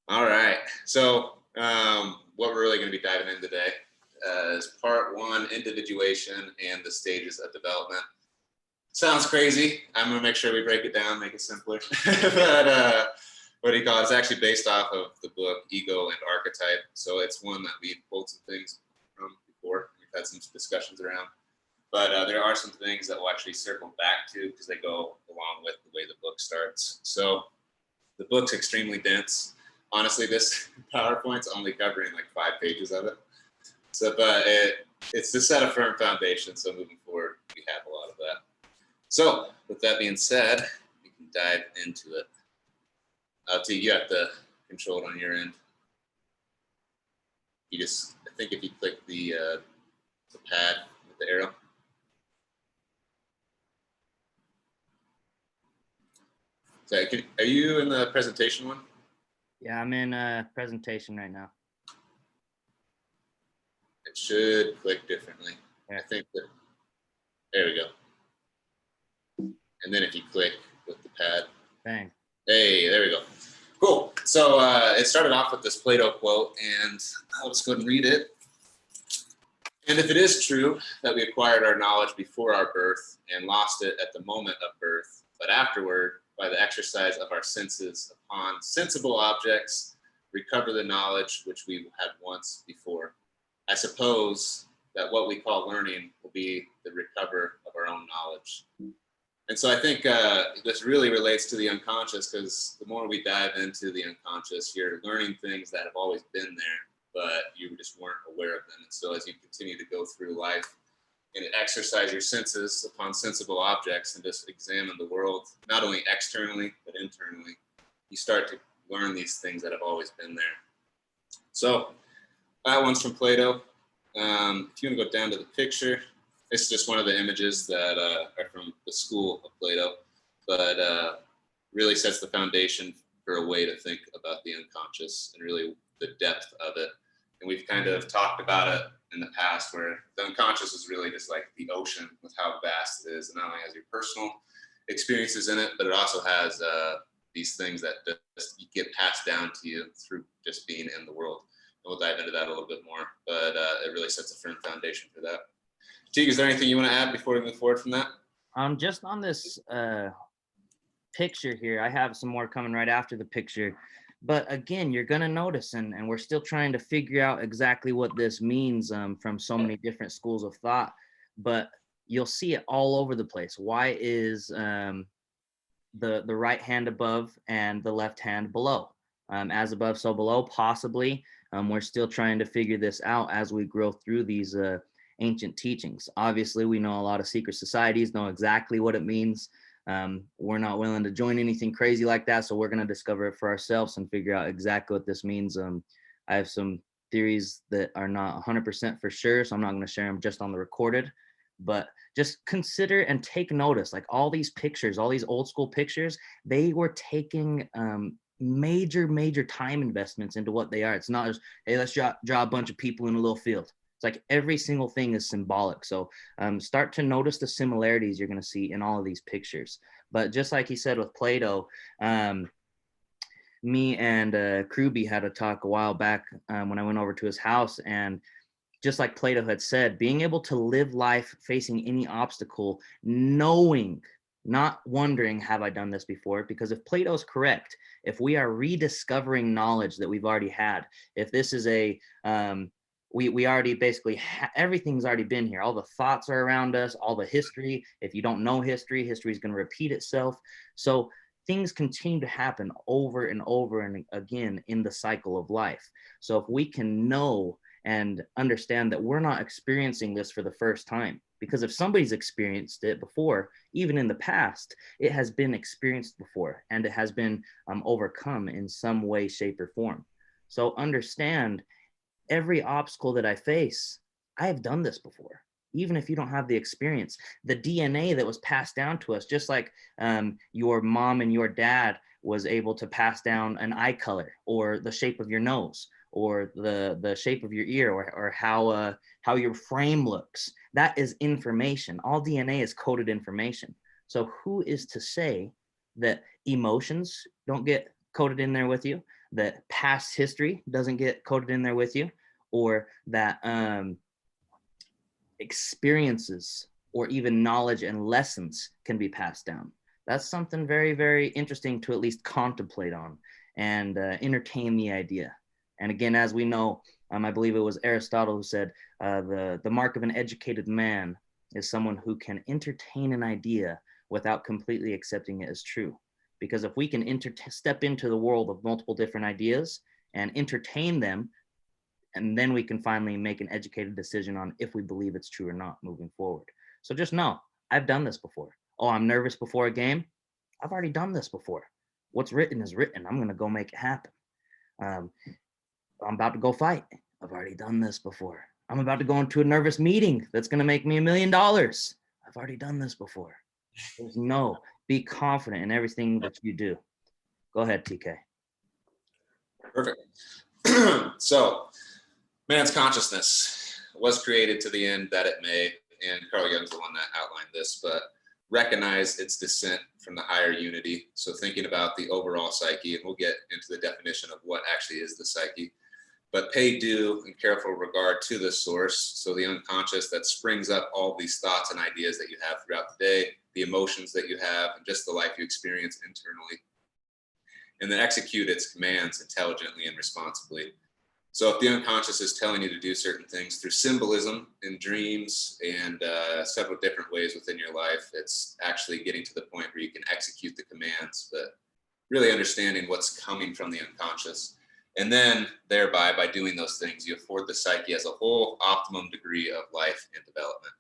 All right. So, what we're really going to be diving in today is part one, individuation and the stages of development. Sounds crazy. I'm going to make sure we break it down, make it simpler. But what do you call it? It's actually based off of the book Ego and Archetype. So it's one that we've pulled some things from before. We've had some discussions around. But there are some things that we'll actually circle back to because they go along with the way the book starts. So the book's extremely dense. Honestly, this PowerPoint's only covering like 5 pages of it. So, but it's to set a firm foundation. So moving forward, we have a lot of that. So with that being said, we can dive into it. T, you have to control it on your end. You just, I think if you click the pad with the arrow. So are you in the presentation one? Yeah, I'm in a presentation right now. It should click differently. Yeah. I think that, there we go. And then if you click with the pad. Bang. Hey, there we go. Cool. So it started off with this Plato quote, and I'll just go ahead and read it. And if it is true that we acquired our knowledge before our birth and lost it at the moment of birth, but afterward, by the exercise of our senses upon sensible objects, recover the knowledge which we had once before. I suppose that what we call learning will be the recover of our own knowledge. And so I think this really relates to the unconscious, because the more we dive into the unconscious, you're learning things that have always been there, but you just weren't aware of them. And so as you continue to go through life and exercise your senses upon sensible objects and just examine the world, not only externally, but internally, you start to learn these things that have always been there. So that one's from Plato. If you want to go down to the picture, it's just one of the images that are from the school of Plato, but really sets the foundation for a way to think about the unconscious and really the depth of it. And we've kind of talked about it in the past, where the unconscious is really just like the ocean with how vast it is. And not only has your personal experiences in it, but it also has these things that just get passed down to you through just being in the world. And we'll dive into that a little bit more, but it really sets a firm foundation for that. Teague, is there anything you want to add before we move forward from that? Just on this picture here, I have some more coming right after the picture. But again, you're going to notice, and we're still trying to figure out exactly what this means from so many different schools of thought, but you'll see it all over the place. Why is the right hand above and the left hand below? As above, so below, possibly. We're still trying to figure this out as we grow through these ancient teachings. Obviously, we know a lot of secret societies know exactly what it means. We're not willing to join anything crazy like that, so we're going to discover it for ourselves and figure out exactly what this means. I have some theories that are not 100% for sure, so I'm not going to share them just on the recorded, but just consider and take notice, like all these pictures, all these old school pictures, they were taking major time investments into what they are. It's not just, hey, let's draw a bunch of people in a little field. It's like every single thing is symbolic. So start to notice the similarities you're going to see in all of these pictures. But just like he said with Plato, me and Kruby had a talk a while back when I went over to his house. And just like Plato had said, being able to live life facing any obstacle, knowing, not wondering, have I done this before? Because if Plato's correct, if we are rediscovering knowledge that we've already had, if this is a we already basically everything's already been here. All the thoughts are around us, all the history. If you don't know history, history is going to repeat itself. So things continue to happen over and over and again in the cycle of life. So if we can know and understand that we're not experiencing this for the first time, because if somebody's experienced it before, even in the past, it has been experienced before, and it has been overcome in some way, shape, or form. So understand, every obstacle that I face, I have done this before. Even if you don't have the experience, the DNA that was passed down to us, just like your mom and your dad was able to pass down an eye color or the shape of your nose or the shape of your ear or how your frame looks. That is information. All DNA is coded information. So who is to say that emotions don't get coded in there with you, that past history doesn't get coded in there with you, or that experiences or even knowledge and lessons can be passed down. That's something very, very interesting to at least contemplate on and entertain the idea. And again, as we know, I believe it was Aristotle who said the mark of an educated man is someone who can entertain an idea without completely accepting it as true. Because if we can step into the world of multiple different ideas and entertain them, and then we can finally make an educated decision on if we believe it's true or not moving forward. So just know, I've done this before. Oh, I'm nervous before a game. I've already done this before. What's written is written. I'm going to go make it happen. I'm about to go fight. I've already done this before. I'm about to go into a nervous meeting that's going to make me $1 million. I've already done this before. There's no, be confident in everything that you do. Go ahead, TK. Perfect. So, man's consciousness was created to the end that it may, and Carl Jung's the one that outlined this, but recognize its descent from the higher unity. So thinking about the overall psyche, and we'll get into the definition of what actually is the psyche, but pay due and careful regard to the source. So the unconscious that springs up all these thoughts and ideas that you have throughout the day, the emotions that you have, and just the life you experience internally. And then execute its commands intelligently and responsibly. So if the unconscious is telling you to do certain things through symbolism in dreams and several different ways within your life, it's actually getting to the point where you can execute the commands, but really understanding what's coming from the unconscious. And then thereby, by doing those things, you afford the psyche as a whole optimum degree of life and development.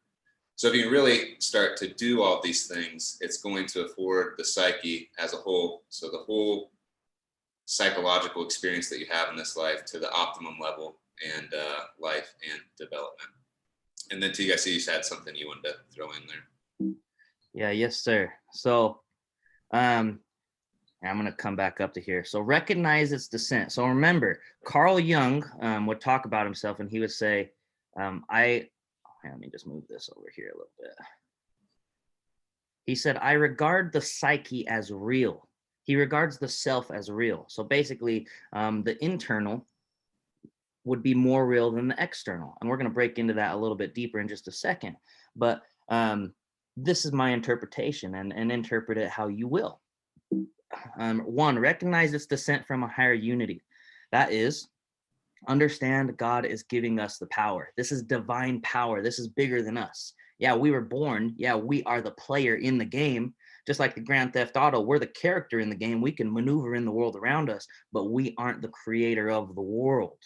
So if you really start to do all these things, it's going to afford the psyche as a whole. So the whole psychological experience that you have in this life to the optimum level and life and development. And then I see you had something you wanted to throw in there. Yeah, yes, sir. So I'm going to come back up to here. So recognize its descent. So remember, Carl Jung would talk about himself and he would say, let me just move this over here a little bit. He said, I regard the psyche as real. He regards the self as real. So basically, the internal would be more real than the external. And we're going to break into that a little bit deeper in just a second. But this is my interpretation, and interpret it how you will. One, recognize its descent from a higher unity. That is, understand God is giving us the power. This is divine power. This is bigger than us. Yeah, we were born. Yeah, we are the player in the game. Just like the Grand Theft Auto, we're the character in the game. We can maneuver in the world around us, but we aren't the creator of the world.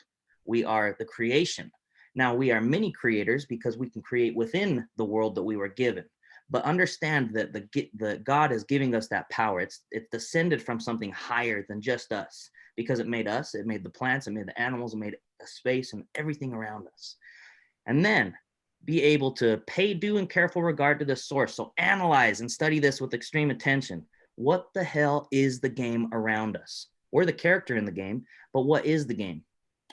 We are the creation. Now, we are many creators because we can create within the world that we were given. But understand that the God is giving us that power. It's descended from something higher than just us, because it made us, it made the plants, it made the animals, it made a space and everything around us. And then be able to pay due and careful regard to the source. So analyze and study this with extreme attention. What the hell is the game around us? We're the character in the game, but what is the game?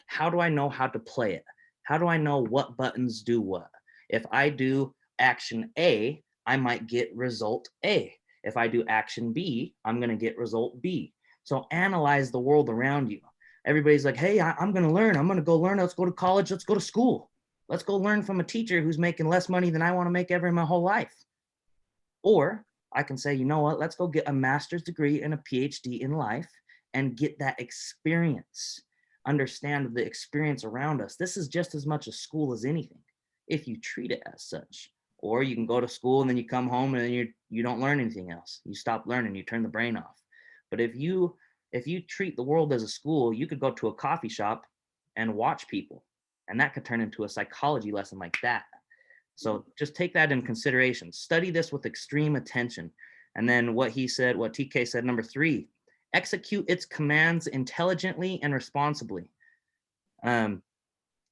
How do I know how to play it? How do I know what buttons do what? If I do action A, I might get result A. If I do action B, I'm going to get result B. So analyze the world around you. Everybody's like, hey, I'm going to learn. I'm going to go learn. Let's go to college. Let's go to school. Let's go learn from a teacher who's making less money than I want to make ever in my whole life. Or I can say, you know what? Let's go get a master's degree and a PhD in life and get that experience. Understand the experience around us. This is just as much a school as anything, if you treat it as such. Or you can go to school and then you come home and then you don't learn anything else. You stop learning, you turn the brain off. But if you treat the world as a school, you could go to a coffee shop and watch people, and that could turn into a psychology lesson like that. So just take that in consideration. Study this with extreme attention. And then what he said, what TK said, number 3, execute its commands intelligently and responsibly.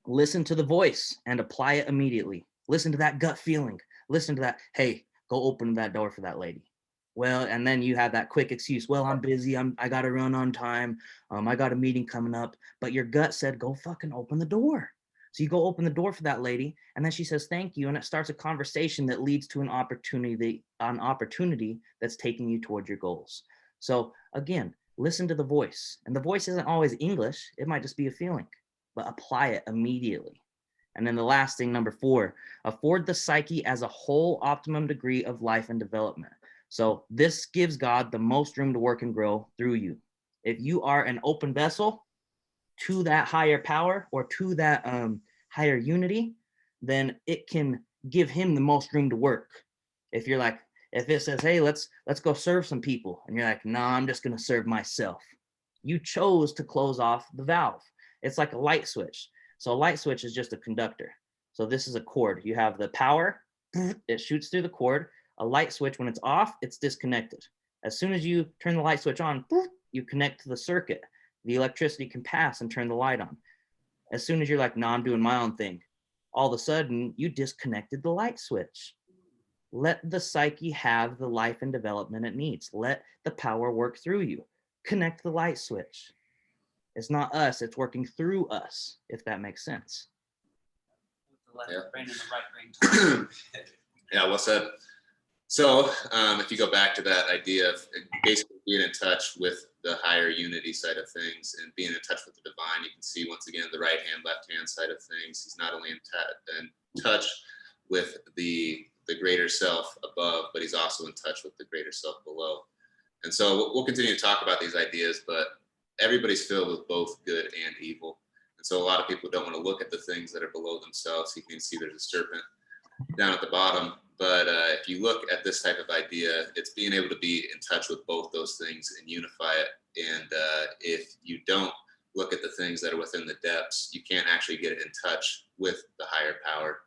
Listen to the voice and apply it immediately. Listen to that gut feeling. Listen to that, hey, go open that door for that lady. Well, and then you have that quick excuse. Well, I'm busy. I got to run on time. I got a meeting coming up. But your gut said, go fucking open the door. So you go open the door for that lady, and then she says, thank you. And it starts a conversation that leads to an opportunity that's taking you towards your goals. So again, listen to the voice. And the voice isn't always English. It might just be a feeling, but apply it immediately. And then the last thing, number 4, afford the psyche as a whole optimum degree of life and development. So this gives God the most room to work and grow through you. If you are an open vessel to that higher power or to that higher unity, then it can give him the most room to work. If you're like, if it says, hey, let's go serve some people, and you're like, no, I'm just going to serve myself. You chose to close off the valve. It's like a light switch. So a light switch is just a conductor. So this is a cord. You have the power, it shoots through the cord. A light switch, when it's off, it's disconnected. As soon as you turn the light switch on, you connect to the circuit. The electricity can pass and turn the light on. As soon as you're like, no, I'm doing my own thing, all of a sudden you disconnected the light switch. Let the psyche have the life and development it needs. Let the power work through you. Connect the light switch. It's not us, it's working through us, if that makes sense. With the left brain and the right brain. Yeah, well said. So if you go back to that idea of basically being in touch with the higher unity side of things and being in touch with the divine, you can see once again the right hand, left hand side of things. He's not only in touch with the greater self above, but he's also in touch with the greater self below. And so we'll continue to talk about these ideas, but everybody's filled with both good and evil. And so a lot of people don't want to look at the things that are below themselves. You can see there's a serpent down at the bottom. But if you look at this type of idea, it's being able to be in touch with both those things and unify it. And if you don't look at the things that are within the depths, you can't actually get in touch with the higher power.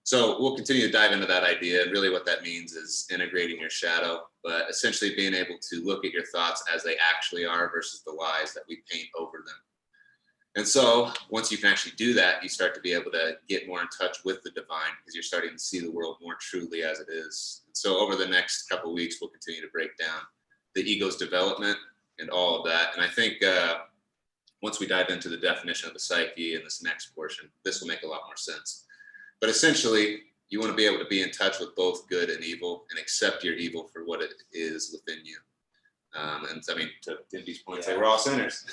So we'll continue to dive into that idea. And really what that means is integrating your shadow, but essentially being able to look at your thoughts as they actually are versus the lies that we paint over them. And so once you can actually do that, you start to be able to get more in touch with the divine because you're starting to see the world more truly as it is. And so over the next couple of weeks, we'll continue to break down the ego's development and all of that. And I think once we dive into the definition of the psyche in this next portion, this will make a lot more sense. But essentially, you want to be able to be in touch with both good and evil and accept your evil for what it is within you. And I mean, to Dimby's point, say we're all sinners.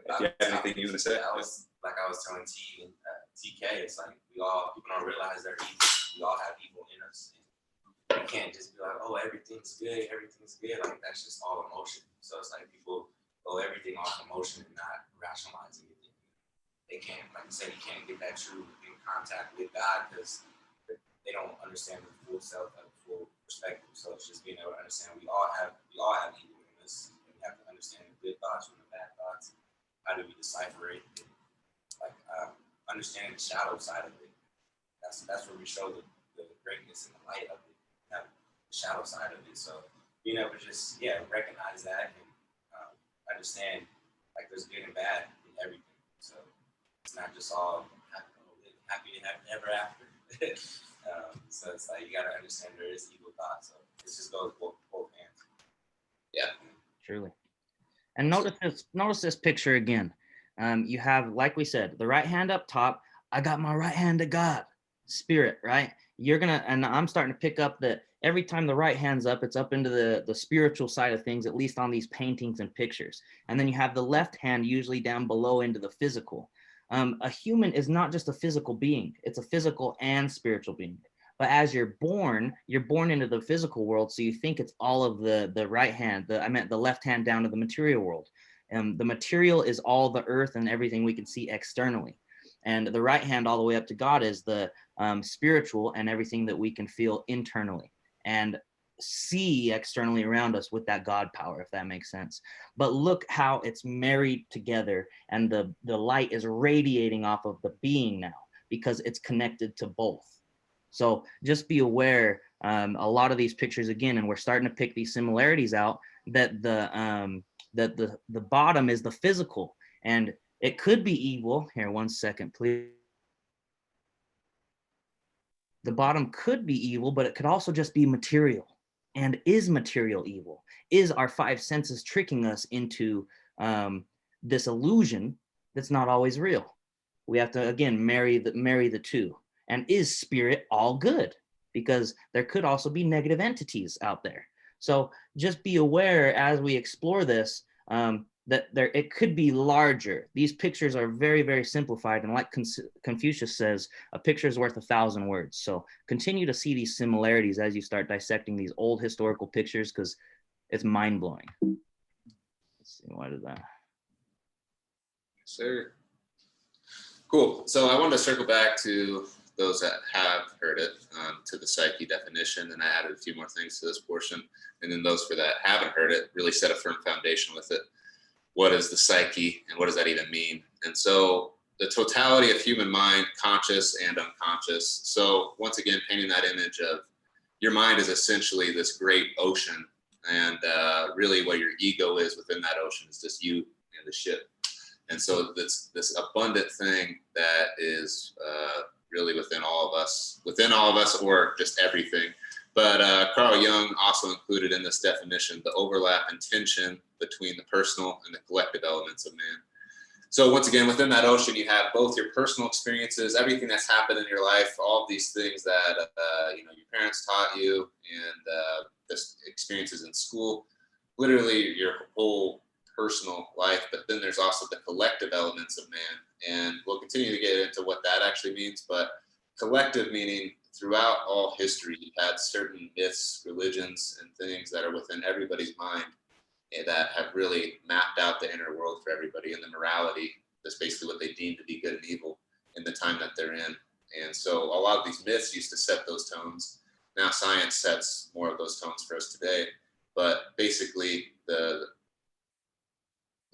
If you have anything you want to say? I was telling T and TK, it's like people don't realize they're evil. We all have evil in us. And you can't just be like, oh, everything's good. Like that's just all emotion. So it's like people go everything off emotion and not rationalizing it. They can't, like I said, you can't get that true in contact with God because they don't understand the full self, the full perspective. So it's just being able to understand we all have evil in us. And we have to understand the good thoughts from the bad thoughts. How do we decipher it? And, like understanding the shadow side of it. That's where we show the greatness and the light of it. The shadow side of it. So being able to just recognize that and understand like there's good and bad in everything. So it's not just all happy and ever after. So it's like you gotta understand there is evil thoughts. So it just goes both hands. Yeah. Truly. And notice this picture again. You have, like we said, the right hand up top. I got my right hand to God, spirit, right? And I'm starting to pick up that every time the right hand's up, it's up into the spiritual side of things, at least on these paintings and pictures. And then you have the left hand usually down below into the physical. A human is not just a physical being. It's a physical and spiritual being. But as you're born into the physical world, so you think it's all of the right hand. I meant the left hand down to the material world. The material is all the earth and everything we can see externally. And the right hand all the way up to God is the spiritual and everything that we can feel internally and see externally around us with that God power, if that makes sense. But look how it's married together and the light is radiating off of the being now because it's connected to both. So just be aware, a lot of these pictures again, and we're starting to pick these similarities out, that the bottom is the physical, and it could be evil. Here, 1 second, please. The bottom could be evil, but it could also just be material. And is material evil? Is our 5 senses tricking us into this illusion that's not always real? We have to, again, marry the two. And is spirit all good? Because there could also be negative entities out there. So just be aware as we explore this, that it could be larger. These pictures are very, very simplified. And like Confucius says, a picture is worth 1,000 words. So continue to see these similarities as you start dissecting these old historical pictures, because it's mind blowing. Let's see, why did that? Sir. Cool. So I wanted to circle back to those that have heard it, to the psyche definition, and I added a few more things to this portion. And then those for that haven't heard it, really set a firm foundation with it. What is the psyche, and what does that even mean? And so the totality of human mind, conscious and unconscious. So once again, painting that image of your mind is essentially this great ocean, and really what your ego is within that ocean is just you and the ship. And so this abundant thing that is really within all of us, or just everything. But Carl Jung also included in this definition the overlap and tension between the personal and the collective elements of man. So once again, within that ocean, you have both your personal experiences, everything that's happened in your life, all of these things that your parents taught you, and this experiences in school, literally your whole personal life. But then there's also the collective elements of man, and we'll continue to get into what that actually means. But collective meaning throughout all history, you've had certain myths, religions, and things that are within everybody's mind that have really mapped out the inner world for everybody, and the morality that's basically what they deem to be good and evil in the time that they're in. And so a lot of these myths used to set those tones. Now science sets more of those tones for us today. But basically, the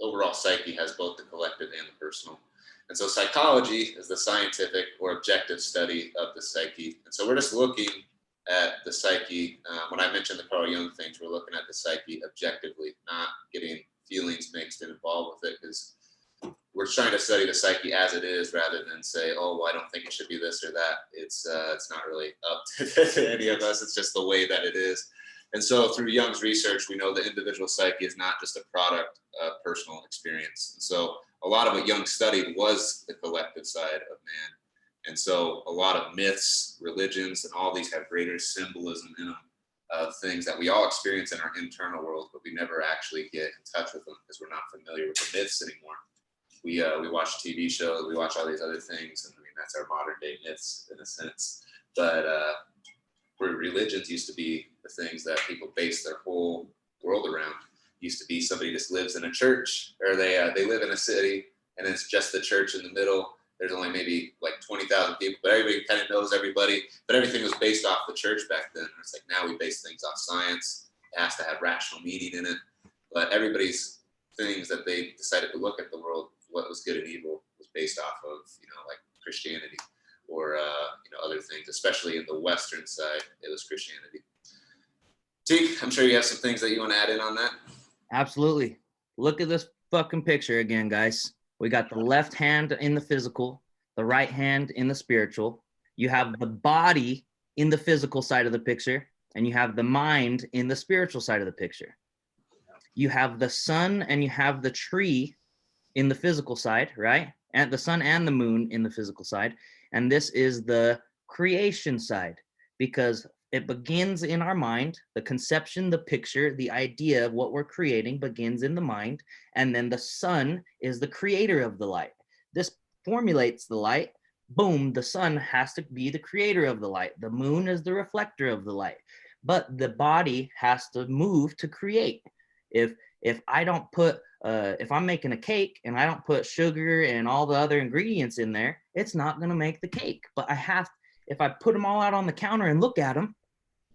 overall psyche has both the collective and the personal. And so psychology is the scientific or objective study of the psyche. And so we're just looking at the psyche. When I mentioned the Carl Jung things, we're looking at the psyche objectively, not getting feelings mixed and involved with it, because we're trying to study the psyche as it is, rather than say, oh, well, I don't think it should be this or that. It's not really up to any of us. It's just the way that it is. And so through Jung's research, we know the individual psyche is not just a product of personal experience. And so a lot of what Jung studied was the collective side of man. And so a lot of myths, religions, and all these have greater symbolism in them of things that we all experience in our internal world, but we never actually get in touch with them because we're not familiar with the myths anymore. We watch TV shows, we watch all these other things, and I mean, that's our modern day myths in a sense. But where religions used to be the things that people base their whole world around. Used to be somebody just lives in a church, or they live in a city, and it's just the church in the middle. There's only maybe like 20,000 people, but everybody kind of knows everybody. But everything was based off the church back then. It's like now we base things off science. It has to have rational meaning in it. But everybody's things that they decided to look at the world, what was good and evil, was based off of, like Christianity or, other things, especially in the Western side, it was Christianity. Teek, I'm sure you have some things that you want to add in on that. Absolutely. Look at this fucking picture again, guys. We got the left hand in the physical, the right hand in the spiritual. You have the body in the physical side of the picture, and you have the mind in the spiritual side of the picture. You have the sun and you have the tree in the physical side, right? And the sun and the moon in the physical side. And this is the creation side, because it begins in our mind. The conception, the picture, the idea of what we're creating begins in the mind. And then the sun is the creator of the light. This formulates the light. Boom, the sun has to be the creator of the light. The moon is the reflector of the light. But the body has to move to create. If I don't put, if I'm making a cake and I don't put sugar and all the other ingredients in there, it's not going to make the cake. But if I put them all out on the counter and look at them,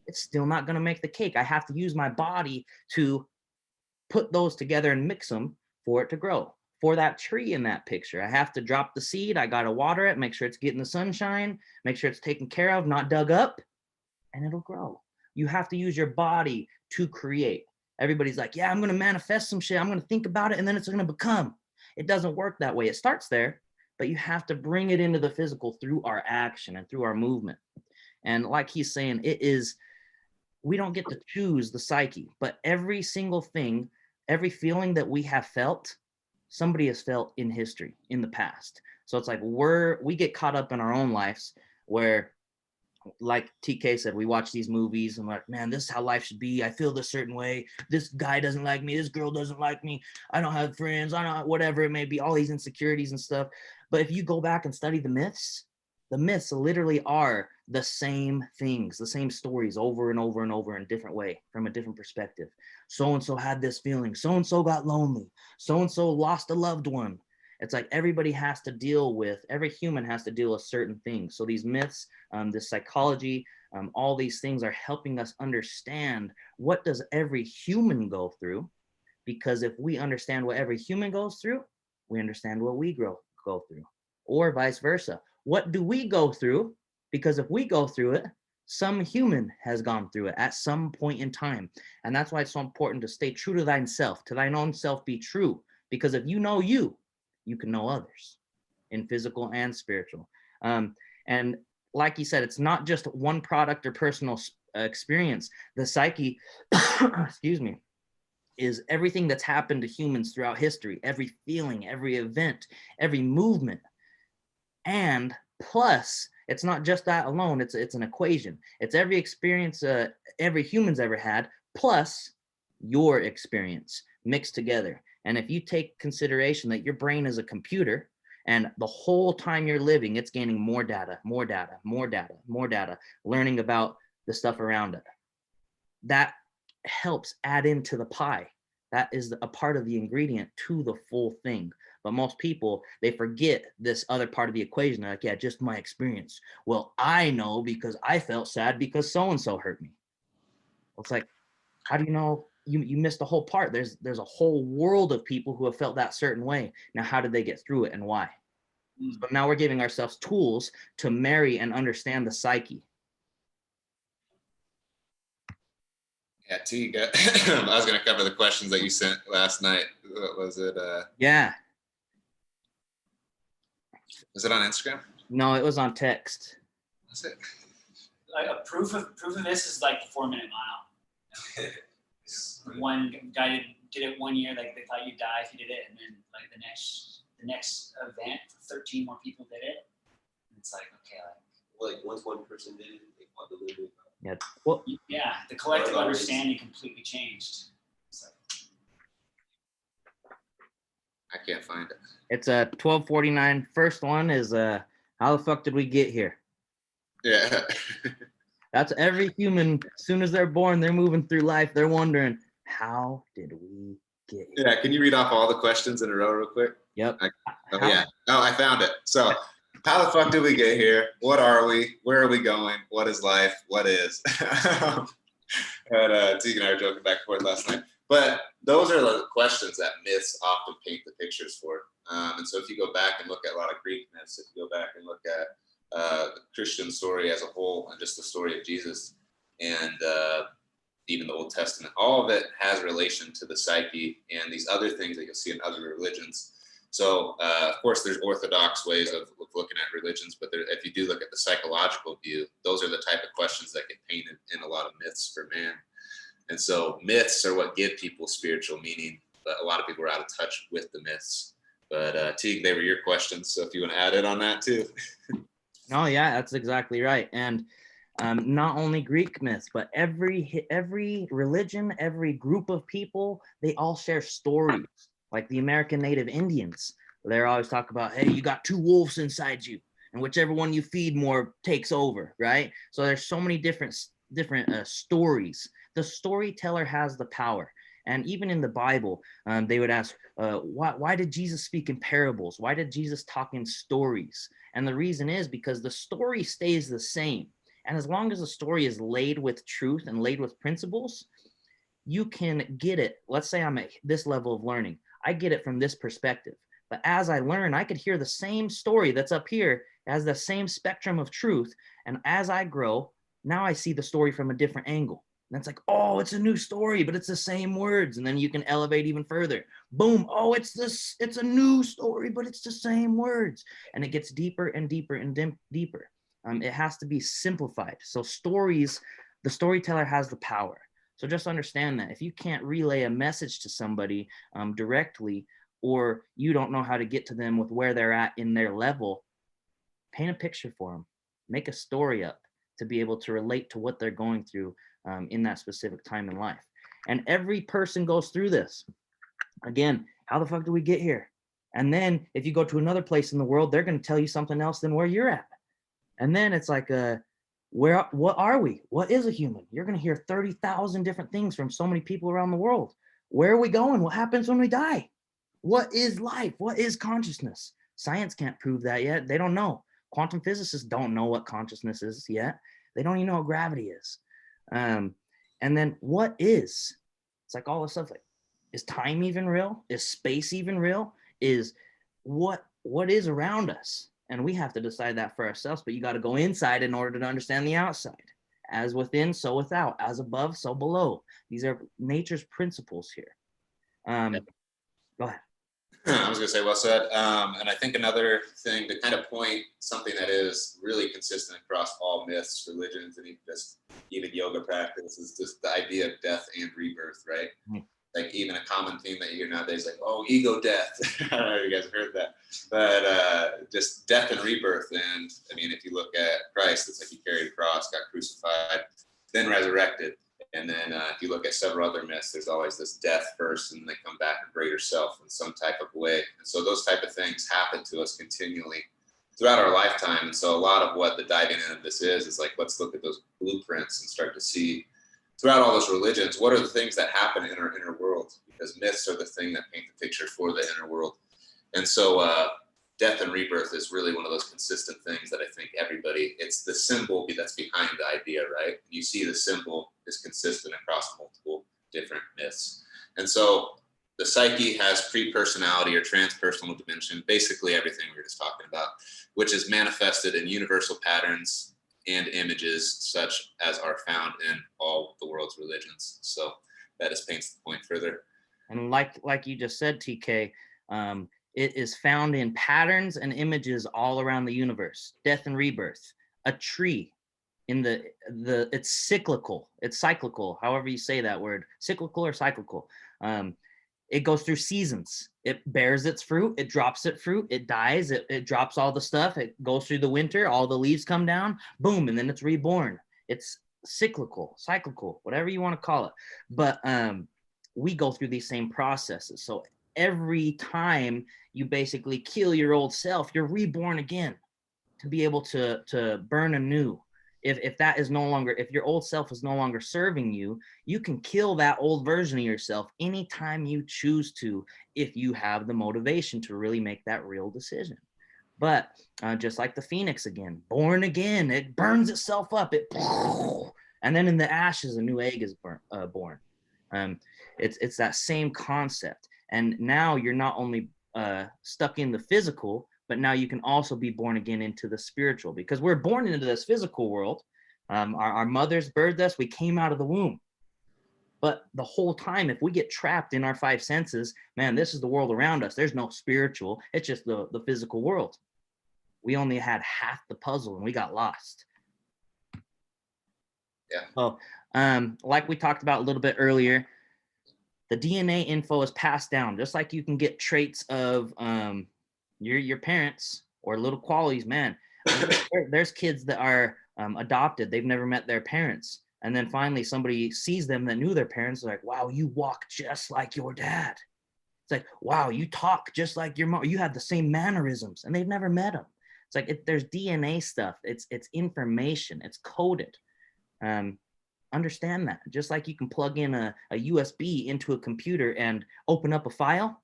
it's still not going to make the cake. I have to use my body to put those together and mix them for it to grow. For that tree in that picture, I have to drop the seed. I got to water it, make sure it's getting the sunshine, make sure it's taken care of, not dug up, and it'll grow. You have to use your body to create. Everybody's like, yeah, I'm going to manifest some shit. I'm going to think about it, and then it's going to become. It doesn't work that way. It starts there, but you have to bring it into the physical through our action and through our movement. And like he's saying, we don't get to choose the psyche, but every single thing, every feeling that we have felt, somebody has felt in history, in the past. So it's like we get caught up in our own lives where like TK said, we watch these movies and we're like, man, this is how life should be. I feel this certain way. This guy doesn't like me. This girl doesn't like me. I don't have friends. I don't, whatever it may be, all these insecurities and stuff. But if you go back and study the myths literally are the same things, the same stories over and over and over in a different way, from a different perspective. So-and-so had this feeling. So-and-so got lonely. So-and-so lost a loved one. It's like every human has to deal with certain things. So these myths, this psychology, all these things are helping us understand what does every human go through. Because if we understand what every human goes through, we understand what we go through, or vice versa. What do we go through? Because if we go through it, some human has gone through it at some point in time. And that's why it's so important to stay true to thyself, to thine own self be true. Because if you know you, you can know others in physical and spiritual. And like you said, it's not just one product or personal experience. The psyche, excuse me, is everything that's happened to humans throughout history, every feeling, every event, every movement. And plus, it's not just that alone, it's an equation. It's every experience every human's ever had, plus your experience mixed together. And if you take consideration that your brain is a computer, and the whole time you're living, it's gaining more data, learning about the stuff around it. That helps add into the pie. That is a part of the ingredient to the full thing. But most people, they forget this other part of the equation. They're like, yeah, just my experience. Well, I know because I felt sad because so-and-so hurt me. It's like, how do you know? You missed the whole part. There's a whole world of people who have felt that certain way. Now, how did they get through it and why? So now we're giving ourselves tools to marry and understand the psyche. Yeah, Teague, I was going to cover the questions that you sent last night. What was it? Yeah. Was it on Instagram? No, it was on text. Was it? Like a proof of this is like the 4-minute mile. One guy did it 1 year, like they thought you'd die if you did it, and then like the next event, 13 more people did it. And it's like, okay, like once one person did it, they caught the limit. Yeah. Well, yeah, the collective understanding completely changed. So. I can't find it. It's a 1249. First one is how the fuck did we get here? Yeah. That's every human. As soon as they're born, they're moving through life. They're wondering, how did we get here? Yeah. Can you read off all the questions in a row real quick? Yep. Yeah. Oh, I found it. So, how the fuck did we get here? What are we? Where are we going? What is life? What is? And Teague and I were joking back and forth last night. But those are the questions that myths often paint the pictures for. And so if you go back and look at a lot of Greek myths, if you go back and look at the Christian story as a whole, and just the story of Jesus, and even the Old Testament, all of it has relation to the psyche and these other things that you'll see in other religions. So, of course, there's orthodox ways of looking at religions, but if you do look at the psychological view, those are the type of questions that get painted in a lot of myths for man. And so myths are what give people spiritual meaning, but a lot of people are out of touch with the myths. But Teague, they were your questions, so if you want to add in on that too. No, yeah, that's exactly right. And not only Greek myths, but every religion, every group of people, they all share stories. Like the American Native Indians, they're always talk about, hey, you got two wolves inside you, and whichever one you feed more takes over, right? So there's so many different stories. The storyteller has the power. And even in the Bible, they would ask, why did Jesus speak in parables? Why did Jesus talk in stories? And the reason is because the story stays the same. And as long as the story is laid with truth and laid with principles, you can get it. Let's say I'm at this level of learning. I get it from this perspective. But as I learn, I could hear the same story that's up here as the same spectrum of truth. And as I grow, now I see the story from a different angle. And it's like, oh, it's a new story, but it's the same words. And then you can elevate even further. Boom. Oh, it's a new story, but it's the same words. And it gets deeper and deeper and deeper. It has to be simplified. So stories, the storyteller has the power. So just understand that if you can't relay a message to somebody directly, or you don't know how to get to them with where they're at in their level, paint a picture for them, make a story up. to be able to relate to what they're going through in that specific time in life. And every person goes through this. Again, how the fuck do we get here? And then if you go to another place in the world, they're going to tell you something else than where you're at. And then it's like, what are we? What is a human? You're going to hear 30,000 different things from so many people around the world. Where are we going? What happens when we die? What is life? What is consciousness? Science can't prove that yet. They don't know. Quantum physicists don't know what consciousness is yet. They don't even know what gravity is. And then what is? It's like all this stuff like, is time even real? Is space even real? Is what is around us? And we have to decide that for ourselves, but you got to go inside in order to understand the outside. As within, so without. As above, so below. These are nature's principles here. Go ahead. I was going to say, well said. And I think another thing to kind of point something that is really consistent across all myths, religions, and even yoga practice is just the idea of death and rebirth, right? Mm-hmm. Like even a common theme that you hear nowadays, like, oh, ego death. I don't know if you guys have heard that, but just death and rebirth. And I mean, if you look at Christ, it's like he carried a cross, got crucified, then resurrected. And then if you look at several other myths, there's always this death first, and they come back a greater self in some type of way. And so those type of things happen to us continually throughout our lifetime. And so a lot of what the diving in of this is like, let's look at those blueprints and start to see throughout all those religions, what are the things that happen in our inner world? Because myths are the thing that paint the picture for the inner world. And so death and rebirth is really one of those consistent things that I think everybody, it's the symbol that's behind the idea, right? You see the symbol is consistent across multiple different myths. And so the psyche has pre-personality or transpersonal dimension, basically everything we were just talking about, which is manifested in universal patterns and images such as are found in all the world's religions. So that just paints the point further. And like you just said, TK, it is found in patterns and images all around the universe. Death and rebirth. A tree in it's cyclical. It's cyclical, however you say that word. Cyclical or cyclical. It goes through seasons. It bears its fruit. It drops its fruit. It dies. It drops all the stuff. It goes through the winter. All the leaves come down. Boom. And then it's reborn. It's cyclical, whatever you want to call it. But we go through these same processes. So every time you basically kill your old self, you're reborn again to be able to burn anew. If that is no longer, if your old self is no longer serving you, you can kill that old version of yourself anytime you choose to, if you have the motivation to really make that real decision. But just like the phoenix again, born again, it burns itself up, and then in the ashes, a new egg is born. It's that same concept. And now you're not only stuck in the physical, but now you can also be born again into the spiritual, because we're born into this physical world. Our mothers birthed us. We came out of the womb. But the whole time, if we get trapped in our five senses, man, this is the world around us. There's no spiritual. It's just the physical world. We only had half the puzzle and we got lost. Yeah. So, like we talked about a little bit earlier, the DNA info is passed down, just like you can get traits of your parents or little qualities. Man, there's kids that are adopted. They've never met their parents. And then finally somebody sees them that knew their parents. They're like, wow, you walk just like your dad. It's like, wow, you talk just like your mom. You have the same mannerisms, and they've never met them. It's like, there's DNA stuff. It's information. It's coded. Understand that. Just like you can plug in a USB into a computer and open up a file,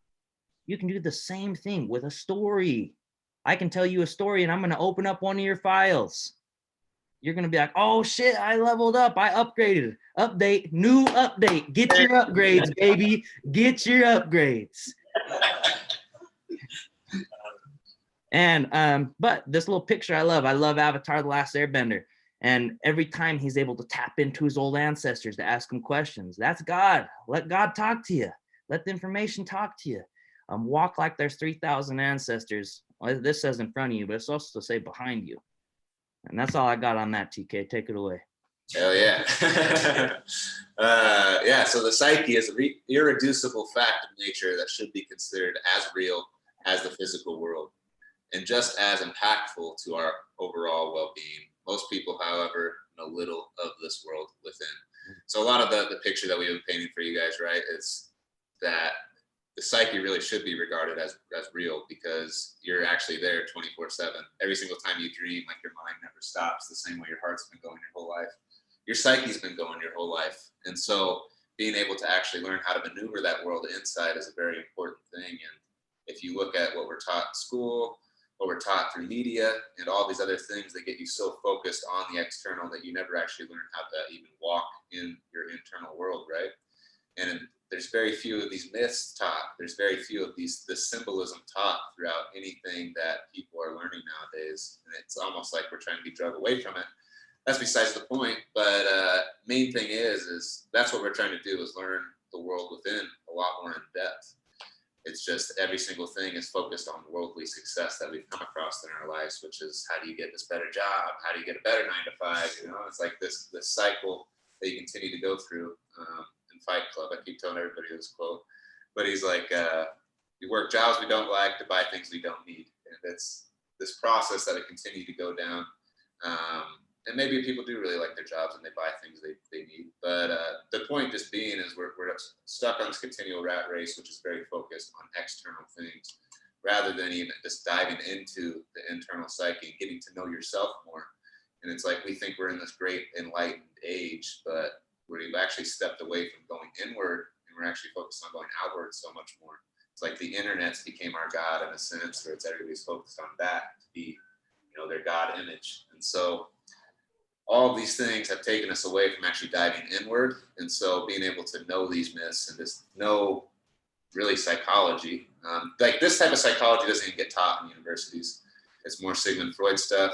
you can do the same thing with a story. I can tell you a story and I'm going to open up one of your files. You're going to be like, oh shit, I leveled up. I upgraded. Update, new update. Get your upgrades, baby. Get your upgrades. And, but this little picture I love Avatar: The Last Airbender. And every time he's able to tap into his old ancestors to ask him questions. That's God. Let God talk to you. Let the information talk to you. Walk like there's 3,000 ancestors. Well, this says in front of you, but it's also to say behind you. And that's all I got on that, TK. Take it away. Hell yeah. Yeah, so the psyche is an irreducible fact of nature that should be considered as real as the physical world, and just as impactful to our overall well-being. Most people, however, a little of this world within. So a lot of the picture that we've been painting for you guys, right, is that the psyche really should be regarded as real, because you're actually there 24/7. Every single time you dream, like, your mind never stops, the same way your heart's been going your whole life. Your psyche's been going your whole life. And so being able to actually learn how to maneuver that world inside is a very important thing. And if you look at what we're taught in school, what we're taught through media, and all these other things that get you so focused on the external that you never actually learn how to even walk in your internal world, right? And there's very few of these myths taught. There's very few of this symbolism taught throughout anything that people are learning nowadays. And it's almost like we're trying to be drug away from it. That's besides the point. But main thing is that's what we're trying to do, is learn the world within a lot more in depth. It's just every single thing is focused on worldly success that we've come across in our lives, which is, how do you get this better job? How do you get a better 9 to 5? You know, it's like this cycle that you continue to go through. In Fight Club, I keep telling everybody this quote, but he's like, we work jobs we don't like to buy things we don't need. And it's this process that we continue to go down. And maybe people do really like their jobs and they buy things they need. But the point just being is we're stuck on this continual rat race, which is very focused on external things, rather than even just diving into the internal psyche and getting to know yourself more. And it's like, we think we're in this great enlightened age, but we've actually stepped away from going inward, and we're actually focused on going outward so much more. It's like the internet's became our God in a sense, where it's everybody's focused on that to be, their God image. And so all of these things have taken us away from actually diving inward. And so being able to know these myths and just know really psychology, like this type of psychology doesn't even get taught in universities. It's more Sigmund Freud stuff.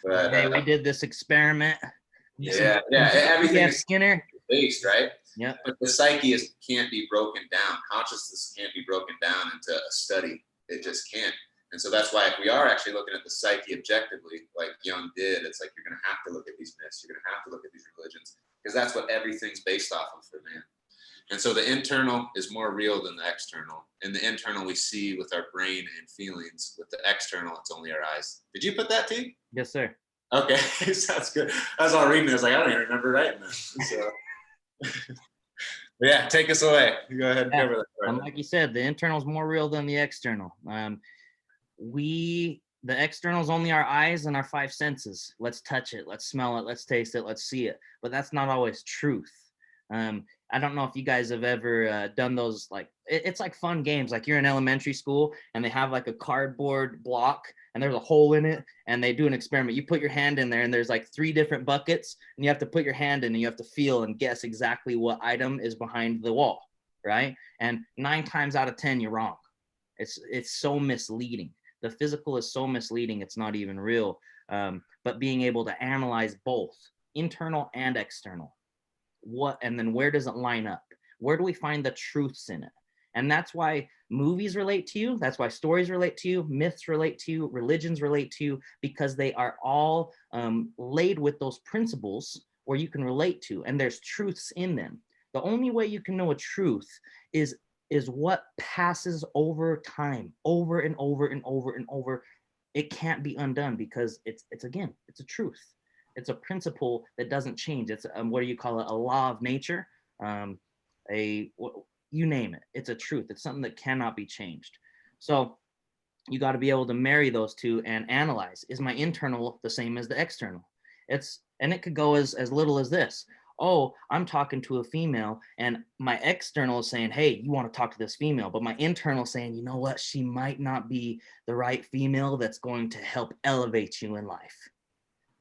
but Hey, we did this experiment. Yeah, everything is Skinner based, right? Yeah. But the psyche can't be broken down. Consciousness can't be broken down into a study. It just can't. And so that's why, if we are actually looking at the psyche objectively, like Jung did, it's like, you're going to have to look at these myths. You're going to have to look at these religions, because that's what everything's based off of for man. And so the internal is more real than the external. And the internal we see with our brain and feelings. With the external, it's only our eyes. Did you put that, T? Yes, sir. Okay, sounds good. I was all reading this, like, I don't even remember writing this. So, yeah, take us away. Go ahead and cover that. Like you said, the internal is more real than the external. The external is only our eyes and our 5 senses. Let's touch it, let's smell it, let's taste it, let's see it. But that's not always truth. I don't know if you guys have ever done those, like, it's like fun games. Like, you're in elementary school and they have like a cardboard block and there's a hole in it, and they do an experiment. You put your hand in there and there's like 3 different buckets, and you have to put your hand in and you have to feel and guess exactly what item is behind the wall, right? And 9 times out of 10, you're wrong. It's so misleading. The physical is so misleading, it's not even real. But being able to analyze both internal and external, and then where does it line up? Where do we find the truths in it? And that's why movies relate to you. That's why stories relate to you. Myths relate to you. Religions relate to you, because they are all laid with those principles where you can relate to, and there's truths in them. The only way you can know a truth is what passes over time, over and over and over and over. It can't be undone, because it's a truth. It's a principle that doesn't change. It's what do you call it? A law of nature. You name it. It's a truth. It's something that cannot be changed. So you got to be able to marry those two and analyze. Is my internal the same as the external? And it could go as little as this. Oh, I'm talking to a female, and my external is saying, hey, you want to talk to this female, but my internal saying, you know what, she might not be the right female that's going to help elevate you in life.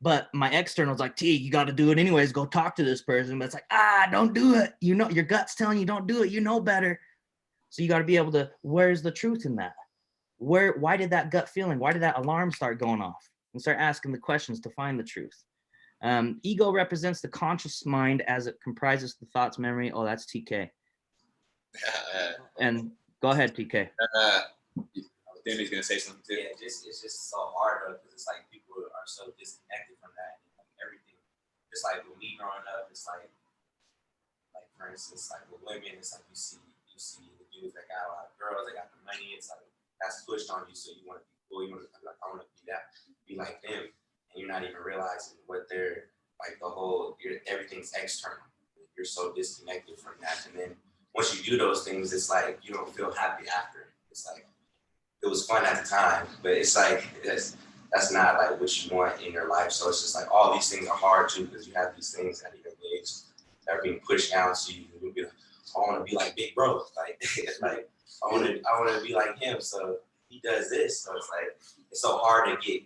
But my external is like, T, you got to do it anyways. Go talk to this person. But it's like, don't do it. You know, your gut's telling you don't do it. You know better. So you got to be able to, where's the truth in that? Why did that gut feeling? Why did that alarm start going off? And start asking the questions to find the truth. Ego represents the conscious mind as it comprises the thoughts, memory. Oh, that's TK. And go ahead, TK. Danny's gonna say something too. Yeah, it's just so hard though, because it's like people are so disconnected from that. And everything. It's like with me growing up, it's like for instance, like with women, it's like you see the dudes that got a lot of girls, they got the money. It's like that's pushed on you, so you want to be cool. You want to like, I want to be like them. And you're not even realizing what they're like. Everything's external. You're so disconnected from that, and then once you do those things, it's like you don't feel happy after. It's like it was fun at the time, but it's like that's not like what you want in your life. So it's just like all these things are hard too, because you have these things at your age that are being pushed down to you. You'll be like, I want to be like Big Bro, like like I want to be like him. So he does this. So it's like it's so hard to get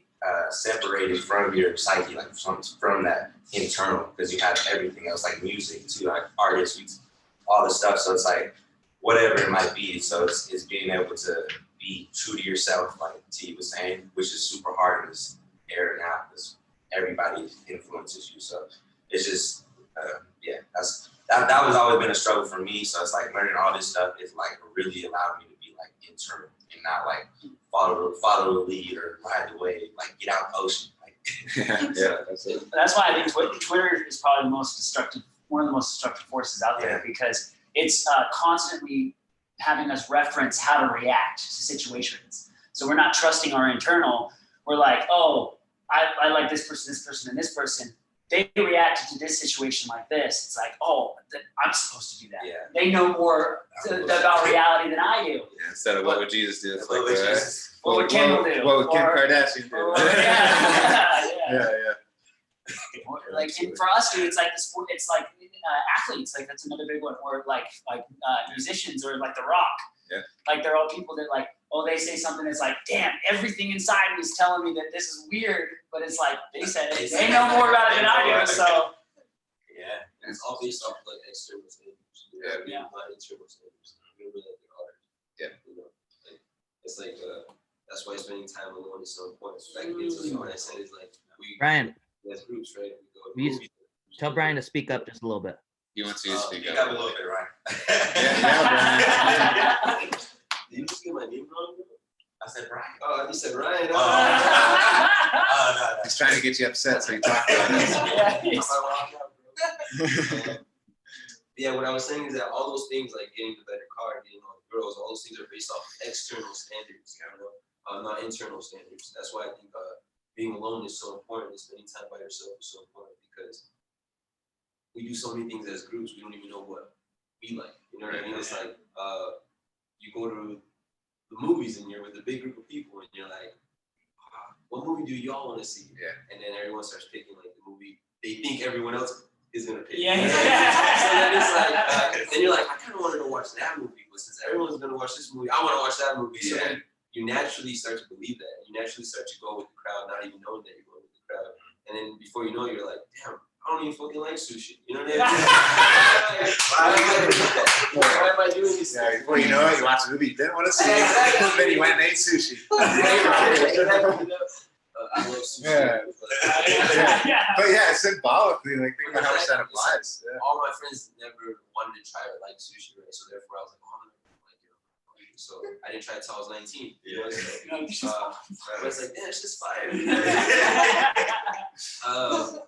separated from your psyche, like from that internal, because you have everything else, like music too, like artists, all this stuff. So it's like whatever it might be. So it's being able to be true to yourself, like T was saying, which is super hard in this era now because everybody influences you. So it's just that was always been a struggle for me. So it's like learning all this stuff is like really allowed me to be like internal and not like follow the lead or ride the wave, like get out the ocean. Like, Yeah, that's it. That's why I think Twitter is probably the most destructive, one of the most destructive forces out there, because it's constantly having us reference how to react to situations. So we're not trusting our internal. We're like, oh, I like this person, and this person. They reacted to this situation like this. It's like, oh, I'm supposed to do that. Yeah. They know more about reality than I do. Yeah, instead of what would Jesus do? It's like, What would Kendall do? What would Kim Kardashian do? Yeah. Like, and for us, dude, it's like the sport. It's like athletes. Like that's another big one. Or like musicians, or like The Rock. Yeah. Like they're all people that like, oh, they say something that's like, damn, everything inside me is telling me that this is weird, but it's like they said it. They know more about it than I do. So yeah, It's all based off of like external standards. Yeah. Not internal standards. Remember that there are. Yeah. You know, like, it's like that's why spending time alone is so important. Back into what I said is like Brian, as groups, right? We go to you movies. tell Brian to speak up just a little bit. He wants you to speak you up. got a little bit, right? Yeah, Did you just get my name wrong? I said Brian. Oh, you said Ryan. No. He's trying to get you upset, so you talk about this. Yeah, what I was saying is that all those things, like getting the better car, getting all the girls, all those things are based off of external standards, not internal standards. That's why I think being alone is so important, and spending time by yourself is so important, because we do so many things as groups, we don't even know what we like. You know what I mean? It's like you go to the movies and you're with a big group of people and you're like, what movie do y'all want to see? Yeah. And then everyone starts picking like the movie they think everyone else is gonna pick. Yeah. So then it's like, then you're like, I kind of wanted to watch that movie, but since everyone's gonna watch this movie, I want to watch that movie. So then you naturally start to believe that. You naturally start to go with the crowd, not even knowing that you're going with the crowd. And then before you know it, you're like, damn, I don't even fucking like sushi. You know what I mean? Why am I doing this? Yeah, before you know it, you watch a movie you didn't want to see, then you went and ate sushi. I love sushi. Yeah. But yeah, symbolically, like think about how much that applies. Yeah. All my friends never wanted to try to like sushi, right? So therefore I was like, oh, I'm not gonna like it. So I didn't try it till I was 19. You know? So, I was like, yeah, it's just fire.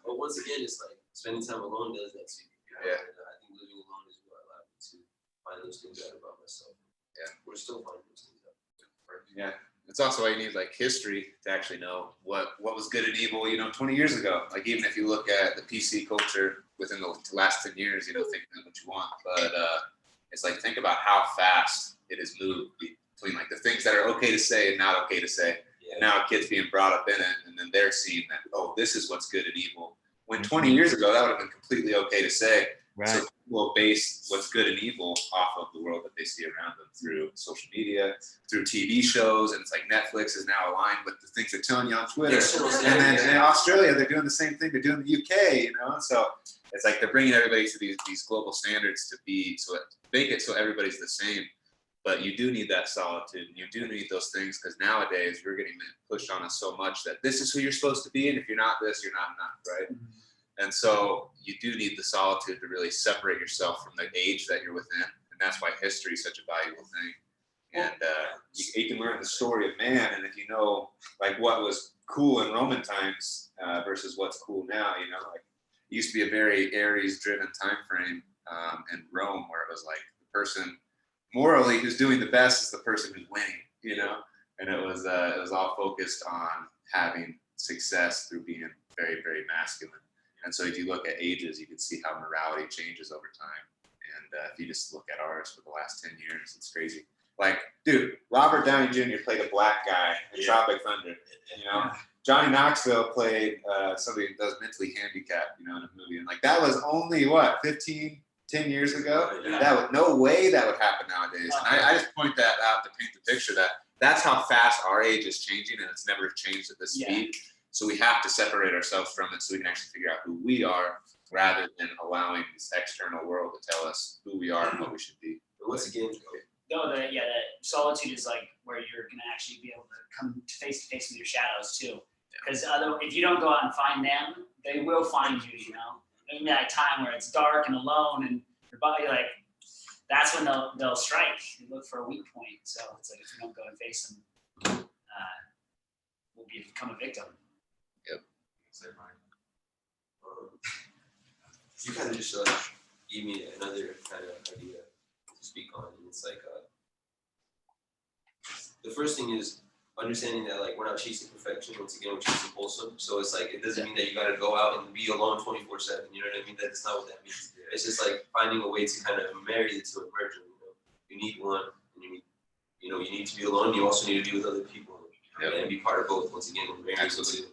But once again, it's like spending time alone does that to you. Yeah. And, I think living alone is what allowed me to find those things out about myself. Yeah. We're still finding those things out. Yeah. It's also why you need like history to actually know what was good and evil, 20 years ago. Like even if you look at the PC culture within the last 10 years, think what you want. But it's like think about how fast it has moved between like the things that are okay to say and not okay to say. Yeah. And now kids being brought up in it, and then they're seeing that, oh, this is what's good and evil. When 20 years ago, that would have been completely okay to say. Right. So people base what's good and evil off of the world that they see around them through social media, through TV shows, and it's like Netflix is now aligned with the things they're telling you on Twitter. And then in Australia, they're doing the same thing they do in the UK, So it's like they're bringing everybody to these global standards to make it so everybody's the same. But you do need that solitude, and you do need those things, because nowadays you're getting pushed on us so much that this is who you're supposed to be, and if you're not this, you're not enough, right? Mm-hmm. And so you do need the solitude to really separate yourself from the age that you're within, and that's why history is such a valuable thing. And you can learn the story of man, and if you know like what was cool in Roman times versus what's cool now, like it used to be a very Aries-driven time frame in Rome, where it was like the person morally who's doing the best is the person who's winning, and it was all focused on having success through being very, very masculine. And so if you look at ages, you can see how morality changes over time. And if you just look at ours for the last 10 years, it's crazy. Like, dude, Robert Downey Jr. played a black guy in Tropic Thunder, you know? Johnny Knoxville played somebody who does mentally handicapped, you know, in a movie. And like, that was only, what, 10 years ago? Yeah. That would, no way that would happen nowadays. And I just point that out to paint the picture that that's how fast our age is changing, and it's never changed at this speed. So we have to separate ourselves from it so we can actually figure out who we are, rather than allowing this external world to tell us who we are and what we should be. But once again, that solitude is like where you're gonna actually be able to come face to face with your shadows too. Because if you don't go out and find them, they will find you. You know, in that time where it's dark and alone, and your body, like, that's when they'll strike. They look for a weak point. So it's like, if you don't go and face them, we'll become a victim. Yep. You kind of just gave me another kind of idea to speak on, and it's like the first thing is understanding that, like, we're not chasing perfection. Once again, we're chasing wholesome. So it's like, it doesn't mean that you got to go out and be alone 24/7. You know what I mean? That's not what that means. It's just like finding a way to kind of marry the two and merge them. You know, you need one, and you need to be alone. You also need to be with other people and be part of both. Once again, we're marrying the two.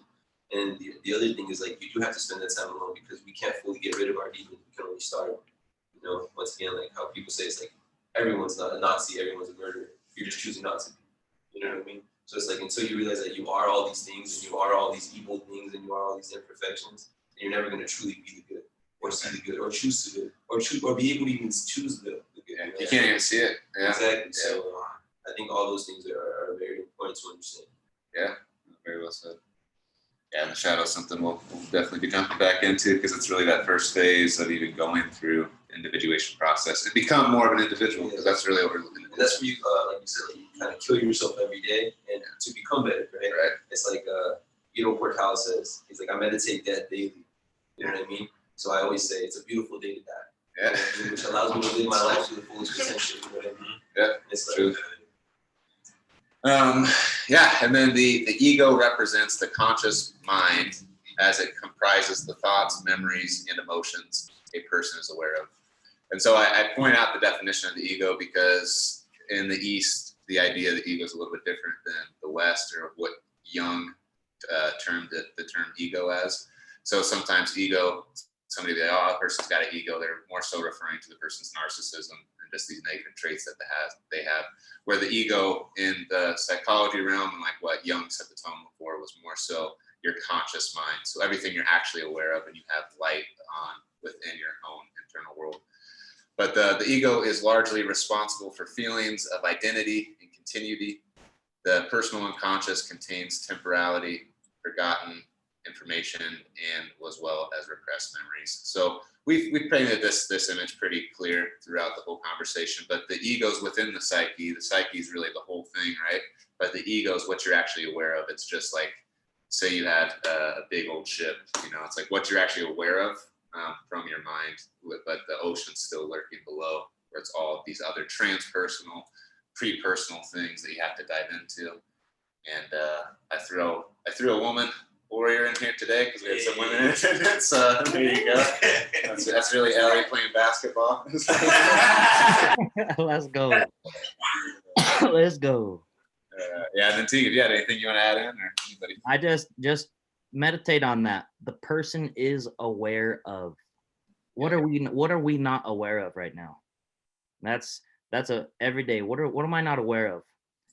And the other thing is, like, you do have to spend that time alone, because we can't fully get rid of our demons. We can only start. You know, once again, like how people say, it's like everyone's not a Nazi, everyone's a murderer. You're just choosing not to be. You know what I mean? So it's like, until you realize that you are all these things, and you are all these evil things, and you are all these imperfections, you're never going to truly be the good, or see the good, or choose the good, or be able to even choose the good. Yeah, you can't even see it. Yeah. Exactly. Yeah. So I think all those things are very important to understand. Yeah, very well said. Yeah, and the shadow is something we'll definitely be jumping back into, because it's really that first phase of even going through individuation process and become more of an individual, because that's really what we're looking at. And that's where you, like you said, like, you kind of kill yourself every day and to become better, right? Right. It's like Guido Portal says, he's like, I meditate death daily. You know what I mean? So I always say it's a beautiful day to die. Yeah. Which allows me to live my life to the fullest potential. You know what I mean? Yeah, it's like, true. Yeah, and then the ego represents the conscious mind, as it comprises the thoughts, memories, and emotions a person is aware of. And so I point out the definition of the ego, because in the East, the idea of the ego is a little bit different than the West, or what Jung termed the term ego as. So sometimes ego, somebody, a person's got an ego, they're more so referring to the person's narcissism and just these negative traits that they have. Where the ego in the psychology realm, and like what Jung set the tone before, was more so your conscious mind. So everything you're actually aware of and you have light on within your own internal world. But the ego is largely responsible for feelings of identity and continuity. The personal unconscious contains temporality, forgotten information, and as well as repressed memories. So we've painted this image pretty clear throughout the whole conversation, but the ego's within the psyche. The psyche is really the whole thing, right? But the ego is what you're actually aware of. It's just like, say you had a big old ship, you know, it's like what you're actually aware of from your mind, but the ocean's still lurking below, where it's all these other transpersonal, pre-personal things that you have to dive into. And I threw a woman warrior in here today, because we had some women in attendance. There you go. That's really Ellie playing basketball. Let's go. Let's go. Yeah, and then Teague, if you had anything you want to add in, or anybody? I just meditate on that. The person is aware of. What are we not aware of right now? That's a everyday. What am I not aware of?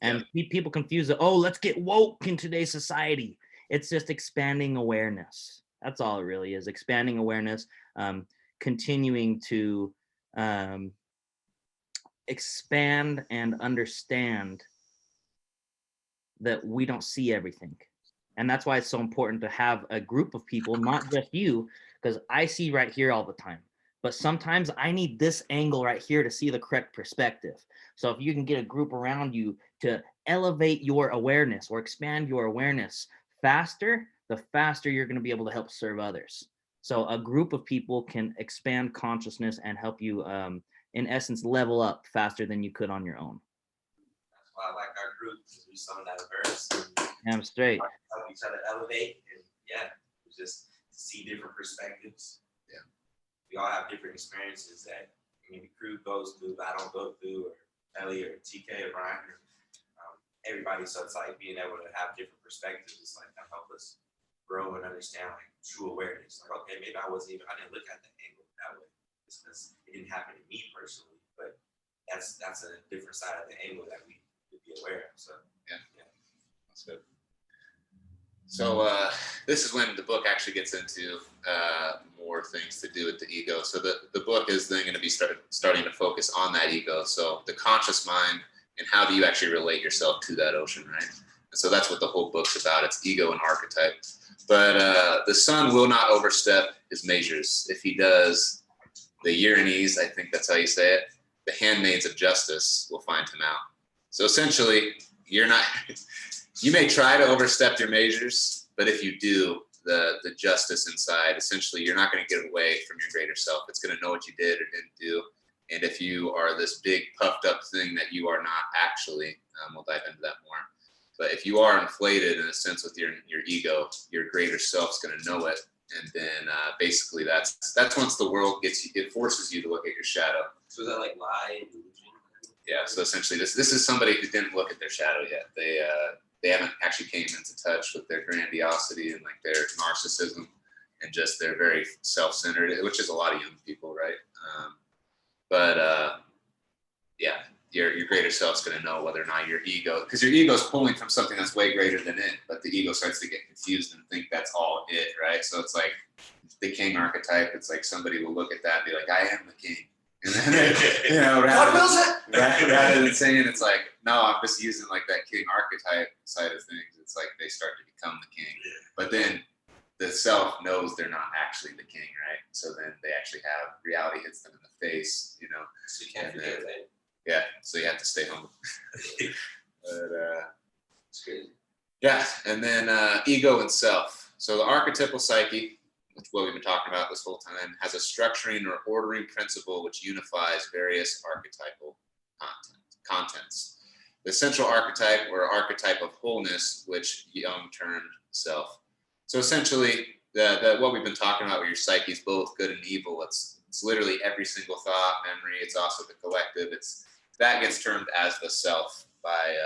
And people confuse it. Oh, let's get woke in today's society. It's just expanding awareness. That's all it really is. Expanding awareness, continuing to expand and understand that we don't see everything. And that's why it's so important to have a group of people, not just you, because I see right here all the time. But sometimes I need this angle right here to see the correct perspective. So if you can get a group around you to elevate your awareness or expand your awareness faster, the faster you're going to be able to help serve others. So a group of people can expand consciousness and help you, in essence, level up faster than you could on your own. That's why I like our group, because we some diverse. I'm straight. Help each other elevate, and just see different perspectives. Yeah. We all have different experiences that maybe crew goes through, but I don't go through, or Ellie or TK or Brian or everybody. So it's like being able to have different perspectives. It's like that help us grow and understand like true awareness. Like, okay, maybe I didn't look at the angle that way. It's because it didn't happen to me personally, but that's a different side of the angle that we could be aware of. So yeah. That's good. So this is when the book actually gets into more things to do with the ego. So the book is then going to be starting to focus on that ego. So the conscious mind, and how do you actually relate yourself to that ocean, right? And so that's what the whole book's about. It's ego and archetype. But the sun will not overstep his measures. If he does, the Uranese, I think that's how you say it, the handmaids of justice will find him out. So essentially, you may try to overstep your measures, but if you do, the justice inside, essentially, you're not going to get away from your greater self. It's going to know what you did or didn't do. And if you are this big puffed up thing that you are not actually, we'll dive into that more. But if you are inflated in a sense with your ego, your greater self's going to know it. And then basically that's once the world gets you, it forces you to look at your shadow. So is that like lie and delusion? Yeah, so essentially this is somebody who didn't look at their shadow yet. They haven't actually came into touch with their grandiosity and like their narcissism and just they're very self-centered, which is a lot of young people, right? Your greater self's going to know whether or not your ego, because your ego is pulling from something that's way greater than it, but the ego starts to get confused and think that's all it, right? So it's like the king archetype. It's like somebody will look at that and be like, I am the king. And then, rather than saying it's like, no, I'm just using like that king archetype side of things. It's like they start to become the king. But then the self knows they're not actually the king, right? So then they actually have reality hits them in the face, So you can't forget that. Yeah, so you have to stay humble. But It's crazy. yeah, and then ego and self. So the archetypal psyche, which is what we've been talking about this whole time, has a structuring or ordering principle which unifies various archetypal contents. The central archetype or archetype of wholeness, which Jung termed self. So essentially, what we've been talking about, where your psyche is both good and evil, it's literally every single thought, memory. It's also the collective. That gets termed as the self by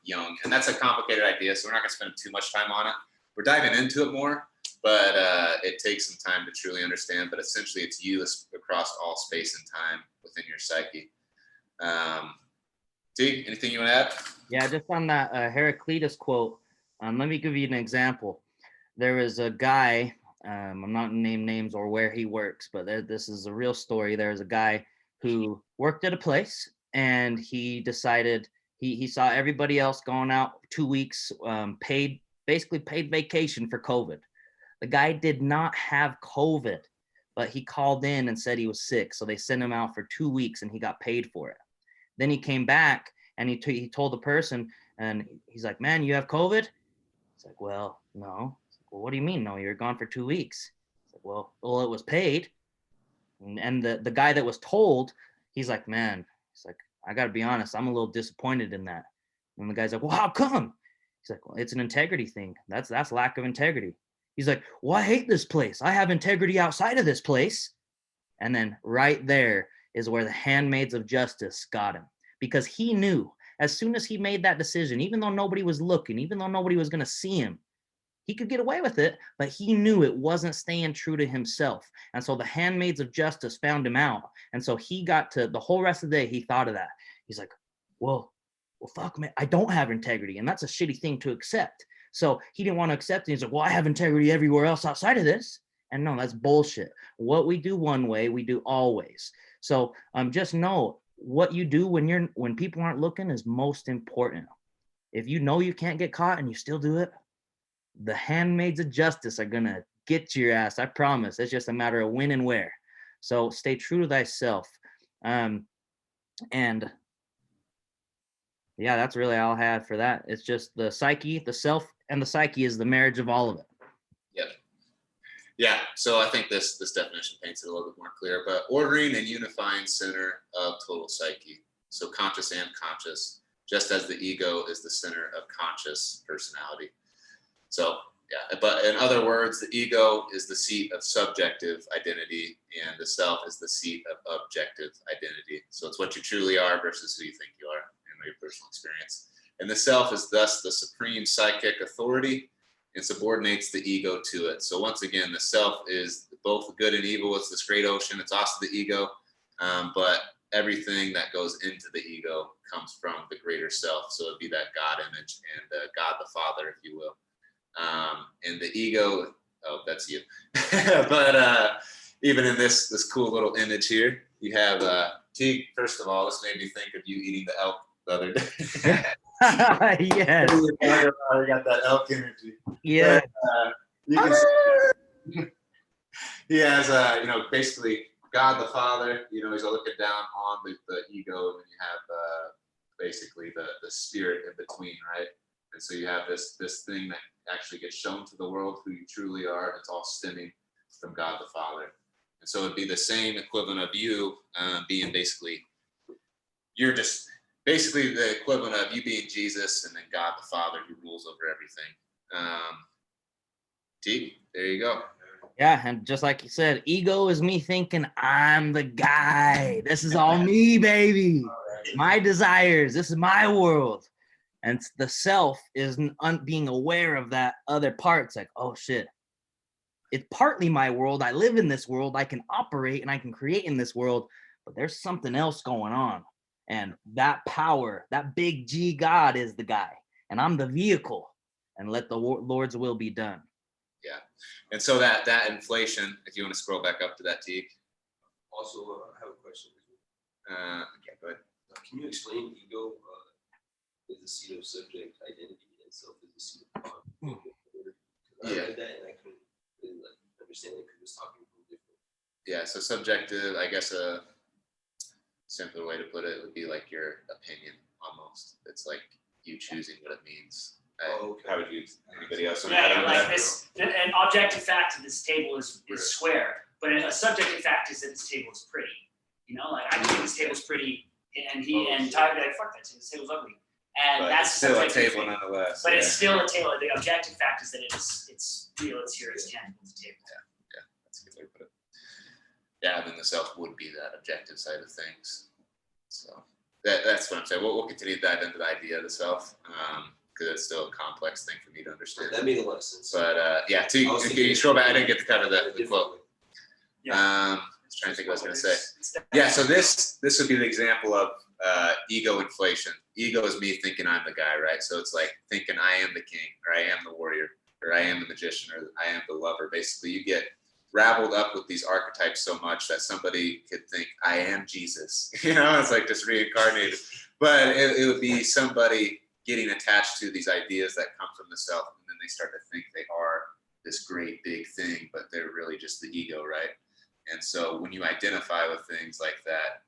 Jung, and that's a complicated idea, so we're not going to spend too much time on it. We're diving into it more, but it takes some time to truly understand. But essentially, it's you across all space and time within your psyche. T, anything you want to add? Yeah, just on that Heraclitus quote, let me give you an example. There was a guy, I'm not going to name names or where he works, but this is a real story. There was a guy who worked at a place, and he decided he saw everybody else going out 2 weeks, basically paid vacation for COVID. The guy did not have COVID, but he called in and said he was sick. So they sent him out for 2 weeks and he got paid for it. Then he came back and he told the person, and he's like, man, you have COVID? It's like, well, no. Well, what do you mean? No, you're gone for 2 weeks. It's like, well, it was paid. And the guy that was told, he's like, man, he's like, I got to be honest, I'm a little disappointed in that. And the guy's like, well, how come? He's like, well, it's an integrity thing. That's lack of integrity. He's like, well, I hate this place. I have integrity outside of this place. And then right there is where the handmaids of justice got him, because he knew as soon as he made that decision, even though nobody was looking, even though nobody was going to see him, he could get away with it, but he knew it wasn't staying true to himself. And so the handmaids of justice found him out. And so he got to the whole rest of the day, he thought of that. He's like, well, fuck, man, I don't have integrity. And that's a shitty thing to accept. So he didn't want to accept it. He's like, well, I have integrity everywhere else outside of this. And no, that's bullshit. What we do one way, we do always. So just know what you do when people aren't looking is most important. If you know you can't get caught and you still do it, the handmaids of justice are gonna get your ass. I promise. It's just a matter of when and where. So stay true to thyself. And yeah, that's really all I had for that. It's just the psyche, the self, and the psyche is the marriage of all of it. Yep. Yeah. So I think this definition paints it a little bit more clear. But ordering and unifying center of total psyche. So conscious and conscious, just as the ego is the center of conscious personality. So yeah, but in other words, the ego is the seat of subjective identity, and the self is the seat of objective identity. So it's what you truly are versus who you think you are in your personal experience. And the self is thus the supreme psychic authority and subordinates the ego to it. So once again, the self is both good and evil. It's this great ocean. It's also the ego, but everything that goes into the ego comes from the greater self. So it'd be that God image and God the Father, if you will. And the ego, oh, that's you. But even in this cool little image here, you have Teague. First of all, this made me think of you eating the elk the other day. Yes. I got that elk energy. Yeah. But, you can see he has, basically God the Father. He's looking down on the ego, and then you have basically the spirit in between, right? And so you have this thing that actually gets shown to the world who you truly are. And it's all stemming from God the Father. And so it'd be the same equivalent of you being basically, you're just basically the equivalent of you being Jesus and then God the Father who rules over everything. T, there you go. Yeah, and just like you said, ego is me thinking I'm the guy. This is all me, baby. My desires. This is my world. And the self is being aware of that other part. It's like, oh shit, it's partly my world. I live in this world. I can operate and I can create in this world, but there's something else going on. And that power, that big G God is the guy. And I'm the vehicle. And let the Lord's will be done. Yeah. And so that inflation, if you want to scroll back up to that, Teague. Also, I have a question. Okay, go ahead. Can you explain ego is the seat of subject identity and self is the seat of thought? I read that and I couldn't really understand it because it was talking from different. Yeah, so subjective, I guess a simpler way to put it would be like your opinion almost. It's like you choosing what it means. Okay. How would you, anybody else? Yeah, like this, an objective fact of this table is square, but a subjective fact is that this table is pretty. Like I think this table's pretty, and Ty would be like, fuck that table, this table's ugly. And But that's it's still a subjective table thing. nonetheless. But yeah. it's still a table. The objective fact is that it's real, it's here, it's tangible, it's a table. Yeah, that's a good way to put it. Yeah, and then the self would be that objective side of things. So that's what I'm saying. We'll continue to dive into the idea of the self, because it's still a complex thing for me to understand. That made a lot of sense. But yeah, can you scroll back? I didn't get to cover the quote. I was trying to think what I was going to say. Yeah, so this would be the example of ego inflation. Ego is me thinking I'm the guy, right? So it's like thinking I am the king, or I am the warrior, or I am the magician, or I am the lover. Basically, you get raveled up with these archetypes so much that somebody could think I am Jesus. It's like just reincarnated. But it would be somebody getting attached to these ideas that come from the self, and then they start to think they are this great big thing, but they're really just the ego, right? And so when you identify with things like that,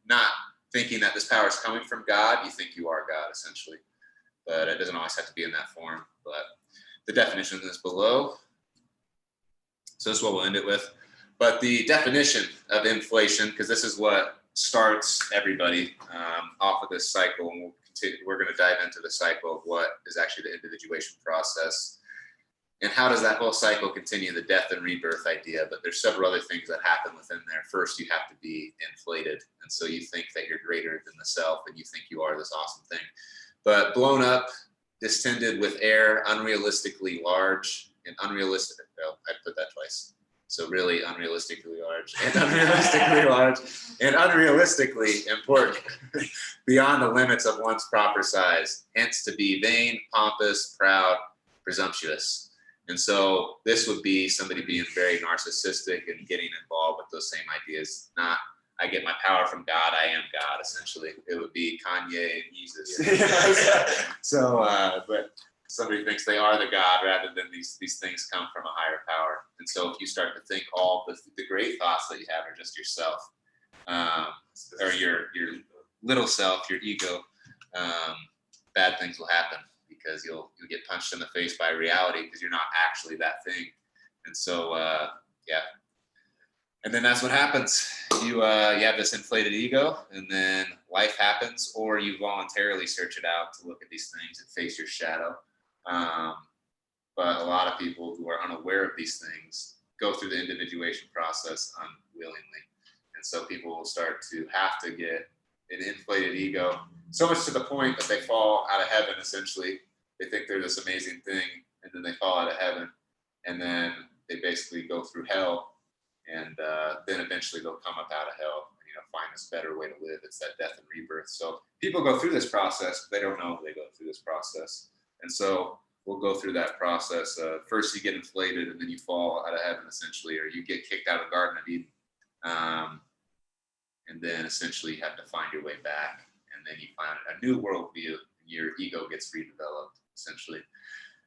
not thinking that this power is coming from God, you think you are God essentially. But it doesn't always have to be in that form. But the definition is below. So this is what we'll end it with. But the definition of inflation, because this is what starts everybody off of this cycle, and we're going to dive into the cycle of what is actually the individuation process. And how does that whole cycle continue, the death and rebirth idea? But there's several other things that happen within there. First, you have to be inflated. And so you think that you're greater than the self, and you think you are this awesome thing. But blown up, distended with air, unrealistically large, and unrealistic. Well, I put that twice. So really unrealistically large, and unrealistically large, and unrealistically important, beyond the limits of one's proper size. Hence to be vain, pompous, proud, presumptuous. And so this would be somebody being very narcissistic and getting involved with those same ideas. Not, I get my power from God, I am God, essentially. It would be Kanye and Jesus. So, but somebody thinks they are the God rather than these things come from a higher power. And so if you start to think all the great thoughts that you have are just yourself, or your little self, your ego, bad things will happen. Because you'll get punched in the face by reality because you're not actually that thing. And so, yeah. And then that's what happens. You have this inflated ego, and then life happens, or you voluntarily search it out to look at these things and face your shadow. But a lot of people who are unaware of these things go through the individuation process unwillingly. And so people will start to have to get an inflated ego, so much to the point that they fall out of heaven, essentially. They think they're this amazing thing, and then they fall out of heaven, and then they basically go through hell, and then eventually they'll come up out of hell and, find this better way to live. It's that death and rebirth. So people go through this process, but they don't know they go through this process. And so we'll go through that process. First you get inflated, and then you fall out of heaven, essentially, or you get kicked out of the Garden of Eden. And then essentially you have to find your way back, and then you find a new worldview, and your ego gets redeveloped, essentially.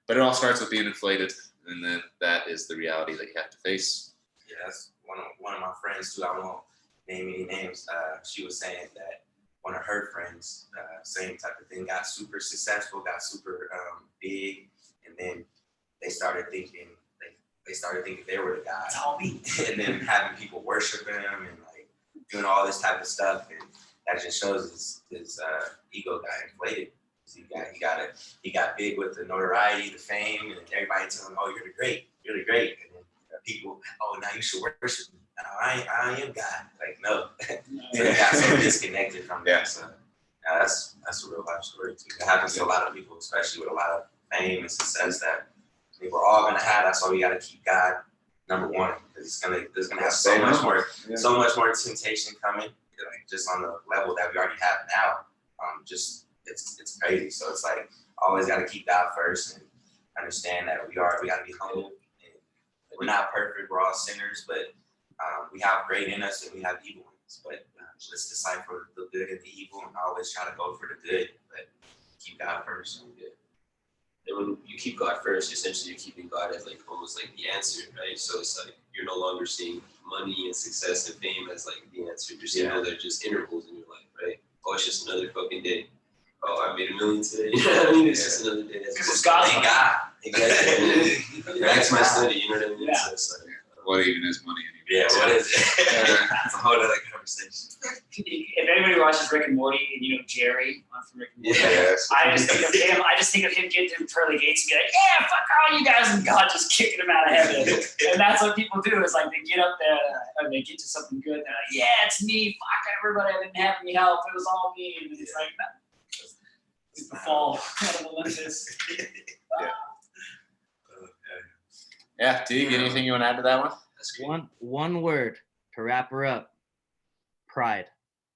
But it all starts with being inflated, and then that is the reality that you have to face. Yeah, that's one of my friends too. I won't name any names. She was saying that one of her friends, same type of thing, got super successful, got super big, and then they started thinking they were the guy. It's all me. And then having people worship him and like doing all this type of stuff, and that just shows his ego got inflated. He got big with the notoriety, the fame, and everybody telling him, "Oh, you're the great," and then people, "Oh, now you should worship me." No, I am God. Like, no. So they got so disconnected from that. So that's a real life story too. It happens to a lot of people, especially with a lot of fame and success that we're all gonna have. That's why we gotta keep God number one, because there's gonna have so much more temptation coming, like just on the level that we already have now. It's crazy. So it's like always gotta keep God first and understand that we gotta be humble. And we're not perfect. We're all sinners, but we have great in us and we have evil in us. But let's decipher the good and the evil, and always try to go for the good, but keep God first. And when you keep God first, essentially you're keeping God as like almost like the answer, right? So it's like you're no longer seeing money and success and fame as like the answer. You're seeing they're just intervals in your life, right? Oh, it's just another fucking day. Oh, I made $1 million today. You know what I mean? It's just another day. Because it's God's money. God. Exactly. That's my study, you know what I mean? Yeah. So it's like, What even is money anymore? Yeah, what is it? That's a whole other conversation. If anybody watches Rick and Morty, and Jerry from Rick and Morty, Yes. I just think of him getting to the pearly gates and be like, "Yeah, fuck all you guys," and God just kicking him out of heaven. And that's what people do. Is like they get up there and they get to something good. They're like, "Yeah, it's me. Fuck everybody. I didn't have any help. It was all me." And it's like, it's the fall out of Olympus. Yeah, Teague, anything you want to add to that one? that's great. One word to wrap her up: pride.